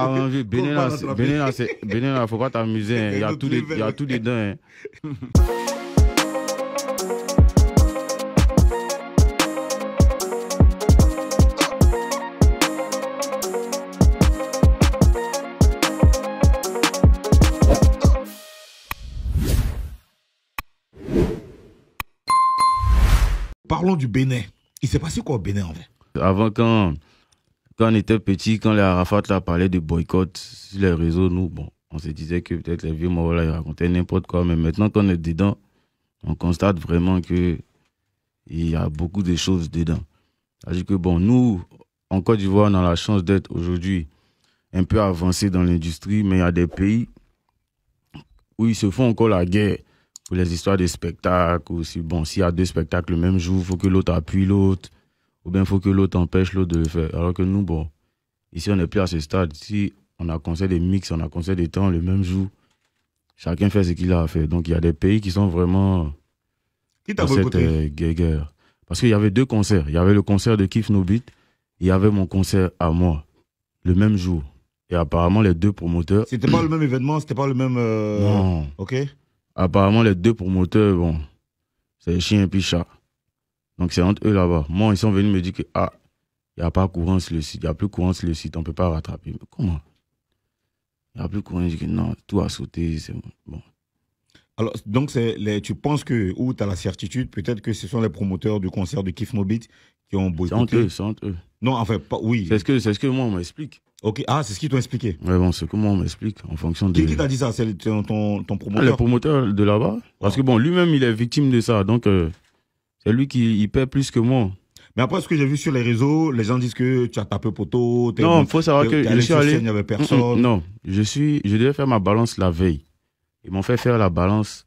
Ah, Bénin, là, faut pas t'amuser. Hein. Il y a tout dedans. Hein. Parlons du Bénin. Il s'est passé quoi au Bénin en fait? Avant, quand on était petit, quand les Arafat là, parlaient de boycott sur les réseaux, nous, bon, on se disait que peut-être les vieux morts là, ils racontaient n'importe quoi. Mais maintenant qu'on est dedans, on constate vraiment qu'il y a beaucoup de choses dedans. C'est-à-dire que bon, nous, en Côte d'Ivoire, on a la chance d'être aujourd'hui un peu avancés dans l'industrie, mais il y a des pays où ils se font encore la guerre pour les histoires des spectacles. Ou si, bon, s'il y a 2 spectacles le même jour, il faut que l'autre appuie l'autre, ou bien il faut que l'autre empêche l'autre de le faire. Alors que nous, bon, ici, on n'est plus à ce stade. Si on a concert des mix, on a concert des temps le même jour, chacun fait ce qu'il a à faire. Donc, il y a des pays qui sont vraiment dans cette guerre. Parce qu'il y avait 2 concerts. Il y avait le concert de Kif No Beat, il y avait mon concert à moi, le même jour. Et apparemment, les 2 promoteurs... C'était pas le même événement, c'était pas le même... Non. Ok. Apparemment, les 2 promoteurs, bon, c'est chien et puis chat. Donc, c'est entre eux là-bas. Moi, ils sont venus me dire que, il n'y a pas courant sur le site, il n'y a plus courant sur le site, on ne peut pas rattraper. Mais comment? Il n'y a plus courant, je dis que non, tout a sauté, c'est bon. Alors, donc, tu penses que, ou tu as la certitude, peut-être que ce sont les promoteurs du concert de Kif No Beat qui ont boycotté. C'est entre eux. Non, enfin, pas, oui. C'est ce que moi, on m'explique. Ok, c'est ce qu'ils t'ont expliqué. Ouais, bon, c'est comment on m'explique en fonction de... Qui t'a dit ça? C'est ton promoteur? Le promoteur de là-bas. Parce que bon, lui-même, il est victime de ça. Donc, c'est lui qui paie plus que moi. Mais après, ce que j'ai vu sur les réseaux, les gens disent que tu as tapé poteau. Non, il faut savoir que je suis allé... Il n'y avait personne. Non, je devais faire ma balance la veille. Ils m'ont fait faire la balance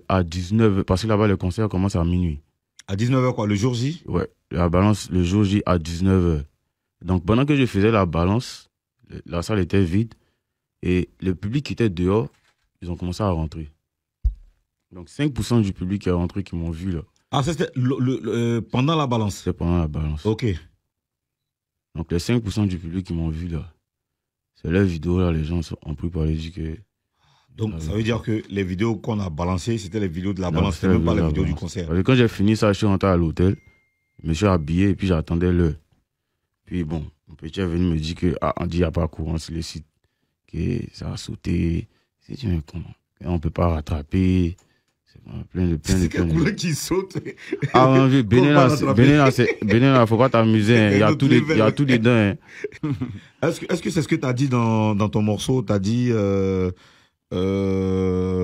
à 19h. Parce que là-bas, le concert commence à minuit. À 19h quoi, le jour J? Ouais, la balance le jour J à 19h. Donc, pendant que je faisais la balance, la salle était vide et le public qui était dehors, ils ont commencé à rentrer. Donc, 5% du public qui est rentré qui m'ont vu là. Ah, c'était pendant la balance? C'est pendant la balance. Ok. Donc, les 5% du public qui m'ont vu là, c'est leur vidéo là, les gens ont pris par les dit que... Donc, ça veut dire que les vidéos qu'on a balancées, c'était les vidéos de la balance, c'était même pas les vidéos du concert. Parce que quand j'ai fini ça, je suis rentré à l'hôtel, je me suis habillé et puis j'attendais l'heure. Puis bon, mon petit est venu me dire que on dit qu'il n'y a pas courant sur le site, que ça a sauté. C'est dit, mais comment? On ne peut pas rattraper. C'est plein de... C'est quel courant qui saute? Ah, Bénin, là, il ne faut pas t'amuser. Hein. Il y a tout dedans. Hein. Est-ce que c'est ce que tu as dit dans ton morceau? Tu as dit...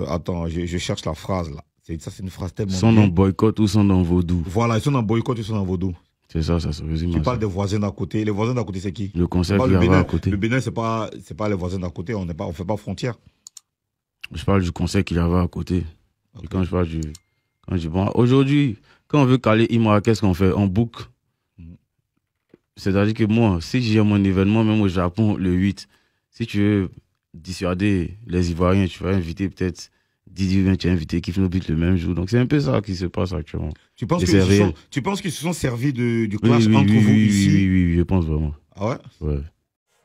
attends, je cherche la phrase là. Ça, c'est une phrase tellement... Ils sont dans boycott ou sont dans vaudou. Voilà, ils sont dans boycott ou ils sont dans vaudou. C'est ça se résume. Tu parles des voisins d'à côté. Les voisins d'à côté, c'est qui? Le concert qu'il y avait à côté. Le Bénin, c'est pas les voisins d'à côté. On fait pas frontière. Je parle du concert qu'il y avait à côté. Okay. Et quand je parle bon, aujourd'hui, quand on veut caler Imra, qu'est-ce qu'on fait? On book. C'est-à-dire que moi, si j'ai mon événement, même au Japon, le 8, si tu veux dissuader les Ivoiriens, tu vas inviter peut-être Didi, tu as invité Kif No Beat le même jour. Donc c'est un peu ça qui se passe actuellement. Tu penses qu'ils se sont servis du clash entre vous ici? Oui, je pense vraiment. Ah ouais? Ouais.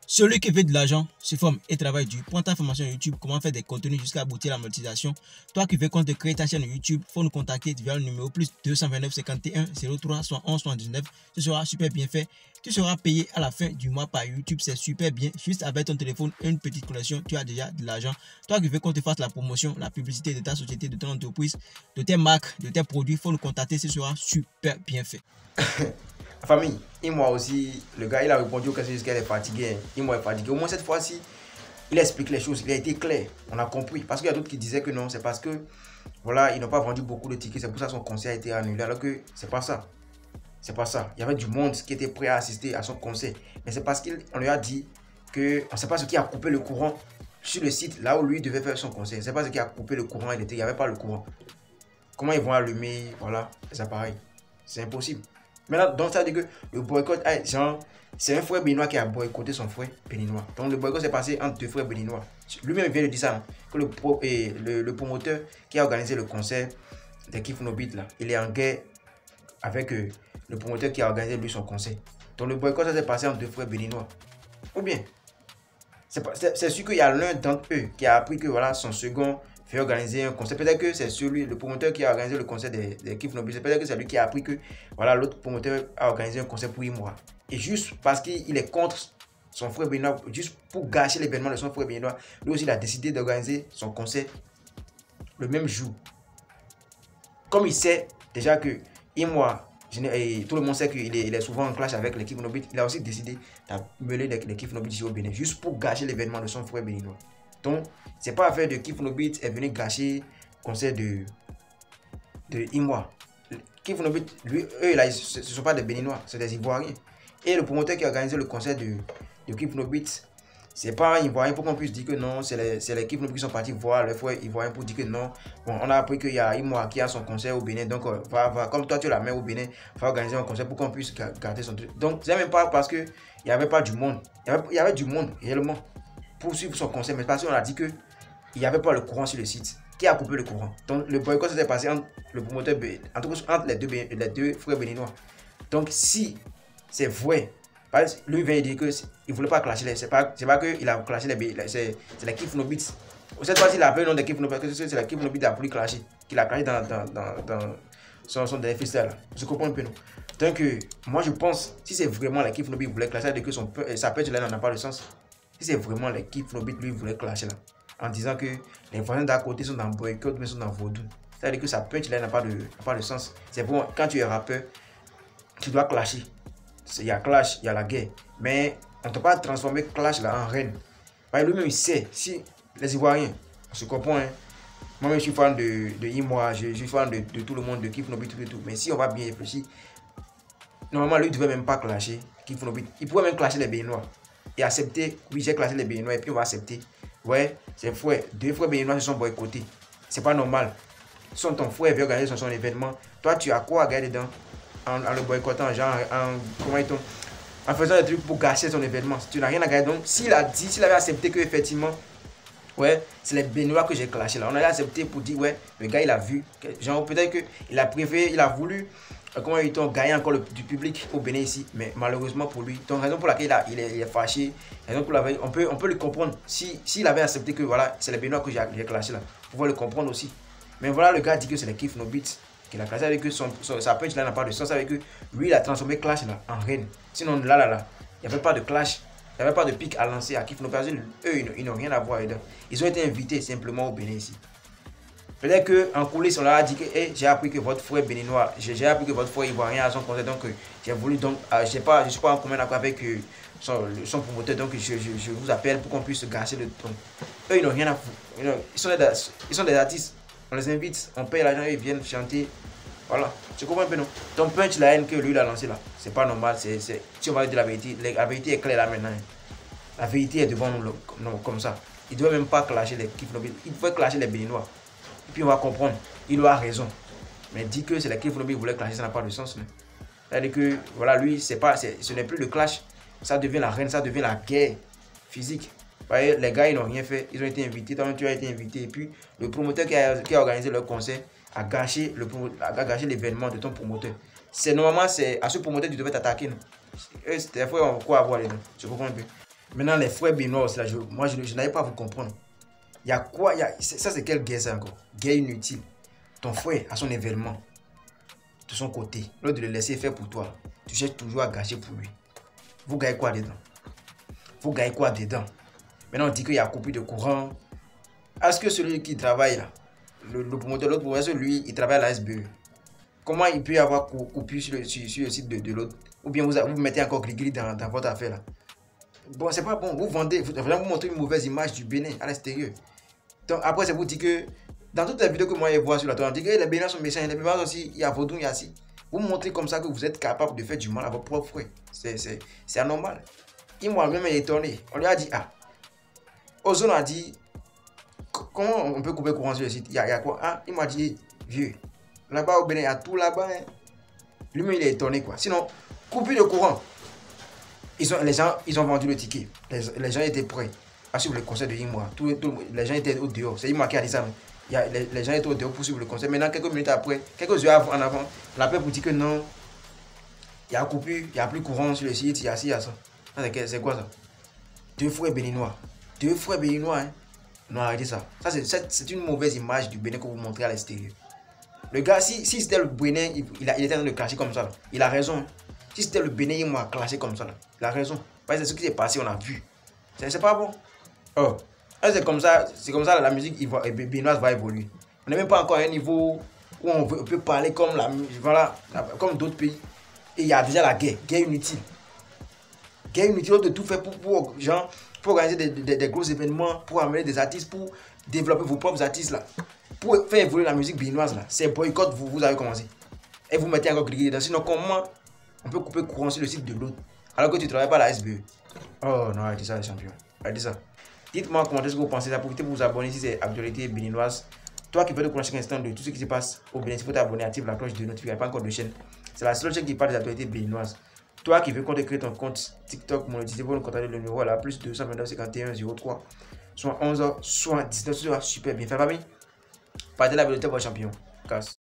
Celui qui veut de l'argent se forme et travaille dur. Prends ta formation YouTube, comment faire des contenus jusqu'à aboutir à la monétisation. Toi qui veux qu'on te crée ta chaîne YouTube, faut nous contacter via le numéro plus 229 51 03 71 79. Ce sera super bien fait. Tu seras payé à la fin du mois par YouTube, c'est super bien. Juste avec ton téléphone et une petite connexion, tu as déjà de l'argent. Toi qui veux qu'on te fasse la promotion, la publicité de ta société, de ton entreprise, de tes marques, de tes produits, faut nous contacter, ce sera super bien fait. Famille, et moi aussi, le gars il a répondu au question jusqu'à est fatigué. Et moi est fatigué. Au moins cette fois-ci, il explique les choses, il a été clair, on a compris. Parce qu'il y a d'autres qui disaient que non, c'est parce que voilà, ils n'ont pas vendu beaucoup de tickets, c'est pour ça que son concert a été annulé. Alors que c'est pas ça. C'est pas ça. Il y avait du monde qui était prêt à assister à son concert. Mais c'est parce qu'on lui a dit que on ne sait pas ce qui a coupé le courant sur le site là où lui devait faire son concert. C'est pas ce qui a coupé le courant, il n'y avait pas le courant. Comment ils vont allumer voilà, les appareils? C'est impossible. Maintenant, donc ça veut dire que le boycott, c'est un frère béninois qui a boycotté son frère béninois. Donc le boycott s'est passé entre 2 frères béninois. Lui-même vient de dire ça, hein, que le promoteur qui a organisé le concert de Kif No Beat là, il est en guerre avec le promoteur qui a organisé lui son concert. Donc le boycott s'est passé entre 2 frères béninois. Ou bien, c'est sûr qu'il y a l'un d'entre eux qui a appris que voilà, son second fait organiser un concert. Peut-être que c'est le promoteur qui a organisé le concert des Kif No Beat. Peut-être que c'est lui qui a appris que voilà, l'autre promoteur a organisé un concert pour Imwa. Et juste parce qu'il est contre son frère béninois, juste pour gâcher l'événement de son frère béninois, lui aussi il a décidé d'organiser son concert le même jour. Comme il sait déjà que Imwa, et tout le monde sait qu'il est souvent en clash avec l'équipe No Beat, il a aussi décidé d'amener l'équipe No Beat ici au Bénin, juste pour gâcher l'événement de son frère béninois. Donc, c'est pas affaire de Kif No Beat est venu gâcher le concert de Imwa. Kif No Beat, lui, eux, là, ce ne sont pas des Béninois, c'est des Ivoiriens. Et le promoteur qui a organisé le concert de Kif No Beat, c'est pas un Ivoirien pour qu'on puisse dire que non, c'est les Kif No Beat qui sont partis voir le frère Ivoirien pour dire que non. Bon, on a appris qu'il y a Imwa qui a son concert au Bénin, donc comme toi tu es la main au Bénin, va organiser un concert pour qu'on puisse garder son truc. Donc, c'est même pas parce qu'il n'y avait pas du monde. Il y avait du monde réellement pour suivre son concert, mais parce qu'on a dit qu'il n'y avait pas le courant sur le site. Qui a coupé le courant? Donc, le boycott s'est passé entre le promoteur, entre les deux frères béninois. Donc, si c'est vrai, lui vient dire qu'il ne voulait pas clasher, c'est pas qu'il a clashé c'est les Kif No Beat. Cette fois-ci, il a appelé le nom de Kif No Beat parce que c'est la Kif No Beat qui a voulu clasher, qu'il a clashé dans son dernier freestyle. Vous comprenez un peu, non? Donc, moi je pense, si c'est vraiment la Kif No Beat voulait clasher, que sa page là n'a pas de sens. Si c'est vraiment la Kif No Beat lui voulait clasher là, en disant que les voisins d'à côté sont dans boycott, mais sont dans vaudou. C'est-à-dire que sa punchline n'a pas de sens. C'est bon, quand tu es rappeur, tu dois clasher. Il y a clash, il y a la guerre. Mais on ne peut pas transformer clash là en reine. Lui-même, il sait, si les Ivoiriens, on se comprend, hein. Moi-même, je suis fan de Imwa, je suis fan de tout le monde, de Kif No Beat, tout. Mais si on va bien réfléchir, normalement, lui, il ne devait même pas clasher Kif No Beat. Il pouvait même clasher les Béninois. Et accepter, oui, j'ai clashé les Béninois, et puis on va accepter. Ouais, c'est frère, deux frères béninois se sont boycottés. C'est pas normal. Son ton frère veut organiser son événement. Toi, tu as quoi à gagner dedans en le boycottant, genre en faisant des trucs pour gâcher son événement. Tu n'as rien à gagner. Donc, s'il avait accepté que effectivement, ouais, c'est les Béninois que j'ai clashé là. On allait accepter pour dire, ouais, le gars il a vu. Genre, peut-être qu'il a préféré, il a voulu. Comment ils ont gagné encore du public au Bénin ici, mais malheureusement pour lui, donc raison pour laquelle il est fâché, raison pour laquelle on peut le comprendre. S'il avait accepté que voilà, c'est les Béninois que j'ai clashé là, on va le comprendre aussi. Mais voilà, le gars dit que c'est les Kif No Beat qu'il a clashé avec que sa punch là n'a pas de sens, avec que lui il a transformé clash là en reine. Sinon là, il n'y avait pas de clash, il n'y avait pas de pic à lancer à Kif No Beat. Eux ils n'ont rien à voir dedans. Ils ont été invités simplement au Bénin ici. Peut-être qu'en coulisses, on leur a dit que hey, j'ai appris que votre frère béninois, j'ai appris que votre frère ivoirien a son concert, donc j'ai voulu, donc je suis pas en commun accord avec son promoteur, donc je vous appelle pour qu'on puisse gâcher le ton. Eux, ils n'ont rien à foutre. Ils sont des artistes, on les invite, on paye l'argent, ils viennent chanter. Voilà, tu comprends un peu, non? Ton punch, la haine que lui il a lancé là, c'est pas normal, si on va dire la vérité est claire là maintenant. La vérité est devant nous, comme ça. Il ne doit même pas clasher les Kif No Beat, il doit clasher les Béninois. Et puis on va comprendre, il a raison. Mais dit que c'est la Kif No Beat qui voulait clasher, ça n'a pas de sens. C'est-à-dire que voilà, lui, ce n'est plus le clash, ça devient la reine, ça devient la guerre physique. Vous voyez, les gars, ils n'ont rien fait, ils ont été invités, toi tu as été invité. Et puis le promoteur qui a organisé leur concert a gâché l'événement de ton promoteur. Normalement, c'est à ce promoteur que tu devais t'attaquer. Eux, c'était frères, on quoi avoir les noms. Je comprends un peu. Maintenant, les frères béninois, moi, je n'arrive pas à vous comprendre. Il y a quoi? Ça, c'est quelle guerre ça encore? Guerre inutile. Ton frère a son événement de son côté. L'autre de le laisser faire pour toi. Tu cherches toujours à gâcher pour lui. Vous gagnez quoi dedans? Vous gagnez quoi dedans? Maintenant, on dit qu'il y a coupure de courant. Est-ce que celui qui travaille là, le promoteur, l'autre promoteur, lui, il travaille à la SBE. Comment il peut y avoir coupure sur le site de l'autre? Ou bien vous mettez encore gris-gris dans votre affaire là? Bon, c'est pas bon. Vous vendez, vous montrez une mauvaise image du Bénin à l'extérieur. Donc après, c'est vous dire que dans toutes les vidéos que moi je vois sur la toile, on dit que les Béninois sont méchants, les Béninois aussi, il y a Vaudou, il y a si. Vous montrez comme ça que vous êtes capable de faire du mal à vos propres frères. C'est anormal. Il m'a même étonné. On lui a dit, ah, Ozone a dit, comment on peut couper le courant sur le site? Il y a quoi? Ah, il m'a dit, vieux, là-bas au Bénin, il y a tout là-bas. Hein. Lui-même, il est étonné, quoi. Sinon, couper le courant. Les gens, ils ont vendu le ticket. Les gens étaient prêts à suivre le concert de Imwa. Les gens étaient au dehors. C'est Imwa qui a dit ça. Les gens étaient au dehors pour suivre le concert. Maintenant, quelques minutes après, quelques heures en avant, l'appel pour dire que non, il y a coupure, il n'y a plus courant sur le site, il y a ci, il y a ça. C'est quoi ça? Deux frères béninois. 2 frères béninois. Hein. Non, arrêtez ça. Ça, c'est une mauvaise image du Bénin que vous montrez à l'extérieur. Le gars, si c'était le Bénin, il était en train de clasher comme ça. Là. Il a raison. Si c'était le Bénin, il m'a clashé comme ça. Là. Il a raison. Parce que c'est ce qui s'est passé, on a vu. C'est pas bon. Oh. C'est comme ça la musique béninoise va évoluer. On n'est même pas encore à un niveau où on peut parler comme comme d'autres pays. Et il y a déjà la guerre inutile. Guerre inutile de tout faire pour organiser des gros événements, pour amener des artistes, pour développer vos propres artistes là. Pour faire évoluer la musique béninoise là. C'est boycott, vous avez commencé. Et vous mettez encore cliquer dedans. Sinon, comment on peut couper courant sur le site de l'autre alors que tu ne travailles pas à la SBE? Oh non, arrêtez ça les champions. Arrêtez ça. Dites-moi comment est-ce que vous pensez ça. Profitez pour vous abonner si c'est actualité béninoise. Toi qui veux te connaître chaque instant de tout ce qui se passe au Bénin, il faut t'abonner, active la cloche de notification, pas encore de chaîne. C'est la seule chaîne qui parle des actualités béninoises. Toi qui veux qu'on te crée ton compte TikTok monétisé, pour nous contacter le numéro là, plus 229 51 03, soit 11h, soit 19h, super bien. Fait famille. Partez la vidéo, votre champion. Casse.